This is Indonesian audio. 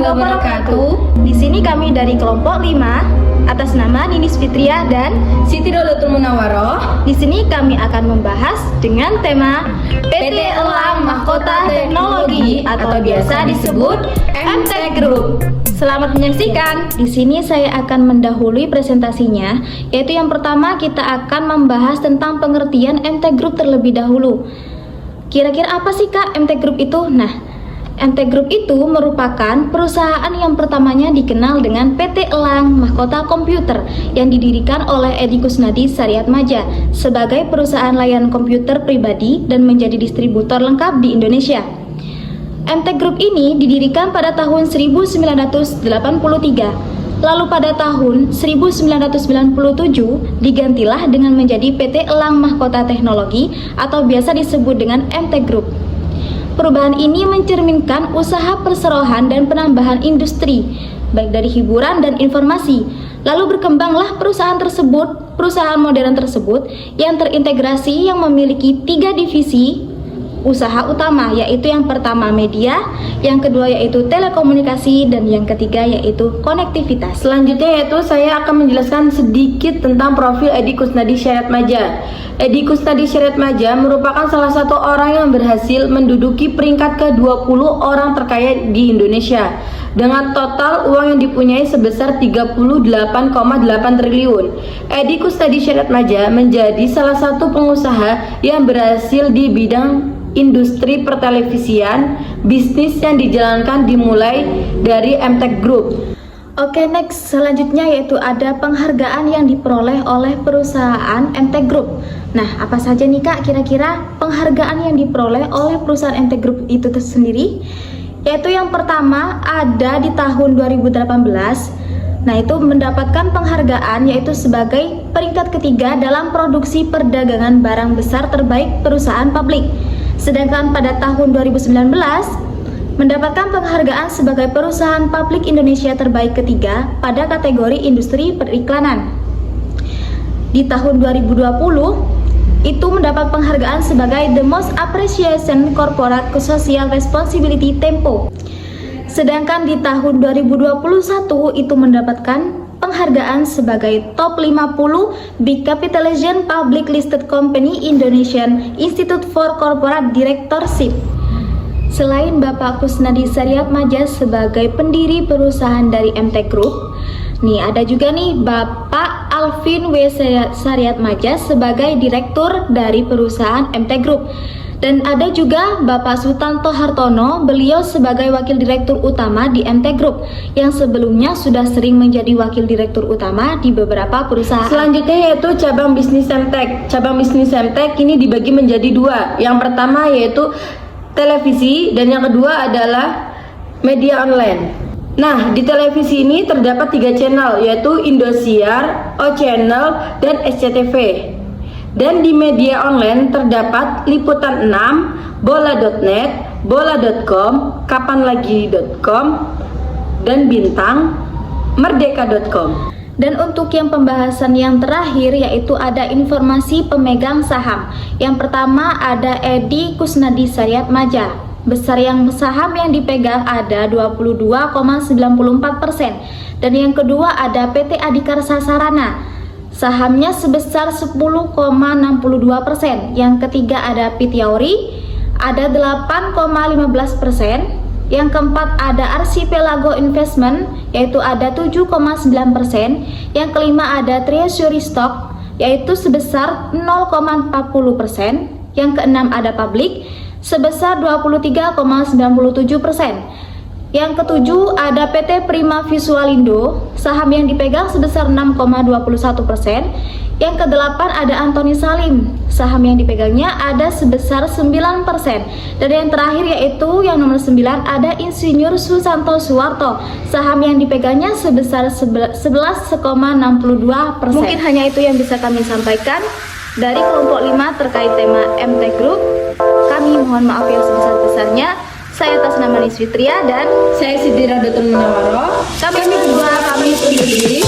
warahmatullahi wabarakatuh. Di sini kami dari kelompok 5 atas nama Ninis Fitria dan Siti Dolatul Munawaroh. di sini kami akan membahas dengan tema PT Elang Mahkota Teknologi atau biasa disebut MTech Group. Selamat menyaksikan. Di sini saya akan mendahului presentasinya, yaitu yang pertama kita akan membahas tentang pengertian MTech Group terlebih dahulu. Kira-kira apa sih Kak MTech Group itu? Nah, MTech Group itu merupakan perusahaan yang pertamanya dikenal dengan PT Elang Mahkota Komputer yang didirikan oleh Edi Kusnadi Saryatmadja sebagai perusahaan layanan komputer pribadi dan menjadi distributor lengkap di Indonesia. MTech Group ini didirikan pada tahun 1983, lalu pada tahun 1997 digantilah dengan menjadi PT Elang Mahkota Teknologi atau biasa disebut dengan MTech Group. Perubahan ini mencerminkan usaha perseroan dan penambahan industri, baik dari hiburan dan informasi. Lalu berkembanglah perusahaan modern tersebut yang terintegrasi yang memiliki 3 divisi usaha utama, yaitu yang pertama media, yang kedua yaitu telekomunikasi, dan yang ketiga yaitu konektivitas. Selanjutnya yaitu saya akan menjelaskan sedikit tentang profil Edi Kusnadi Saryatmadja. Edi Kusnadi Saryatmadja merupakan salah satu orang yang berhasil menduduki peringkat ke-20 orang terkaya di Indonesia dengan total uang yang dipunyai sebesar 38,8 triliun. Edi Kusnadi Saryatmadja menjadi salah satu pengusaha yang berhasil di bidang industri pertelevisian. Bisnis yang dijalankan dimulai dari MTech Group. Oke, next selanjutnya yaitu ada penghargaan yang diperoleh oleh perusahaan MTech Group. Nah, apa saja nih Kak kira-kira penghargaan yang diperoleh oleh perusahaan MTech Group itu sendiri? Yaitu yang pertama ada di tahun 2018. Nah, itu mendapatkan penghargaan yaitu sebagai peringkat ketiga dalam produksi perdagangan barang besar terbaik perusahaan publik. Sedangkan pada tahun 2019 mendapatkan penghargaan sebagai perusahaan publik Indonesia terbaik ketiga pada kategori industri periklanan. Di tahun 2020 itu mendapat penghargaan sebagai The Most Appreciation Corporate Social Responsibility Tempo. Sedangkan di tahun 2021 itu mendapatkan penghargaan sebagai Top 50 Big Capitalization Public Listed Company Indonesian Institute for Corporate Directorship. Selain Bapak Kusnadi Saryatmadja sebagai pendiri perusahaan dari MTech Group, nih ada juga nih Bapak Alvin W. Saryatmadja sebagai direktur dari perusahaan MTech Group. Dan ada juga Bapak Sutanto Hartono, beliau sebagai wakil direktur utama di MTech Group yang sebelumnya sudah sering menjadi wakil direktur utama di beberapa perusahaan. Selanjutnya yaitu cabang bisnis MTech. Cabang bisnis MTech ini dibagi menjadi 2. Yang pertama yaitu televisi dan yang kedua adalah media online. Nah, di televisi ini terdapat 3 channel yaitu Indosiar, O Channel, dan SCTV. Dan di media online terdapat Liputan 6, Bola.net, Bola.com, Kapanlagi.com, dan Bintang, Merdeka.com. Dan untuk yang pembahasan yang terakhir yaitu ada informasi pemegang saham. Yang pertama ada Edi Kusnadi Saryatmadja. Besar yang saham yang dipegang ada 22,94%. Dan yang kedua ada PT Adikarsa Sarana. Sahamnya sebesar 10,62%. Yang ketiga ada Pitiauri ada 8,15%. Yang keempat ada Archipelago Investment yaitu ada 7,9%. Yang kelima ada Treasury Stock yaitu sebesar 0,40%. Yang keenam ada Public sebesar 23,97%. Yang ketujuh ada PT Prima Visualindo, saham yang dipegang sebesar 6,21%. Yang kedelapan ada Antoni Salim, saham yang dipegangnya ada sebesar 9%. Dan yang terakhir yaitu yang nomor 9 ada Insinyur Susanto Suwarto, saham yang dipegangnya sebesar 11,62%. Mungkin hanya itu yang bisa kami sampaikan dari kelompok 5 terkait tema MTech Group. Kami mohon maaf yang sebesar-besarnya. Saya atas nama Ninis Fitria dan Saya Siti Dolatul Munawaroh. kami berdua pamit undur diri.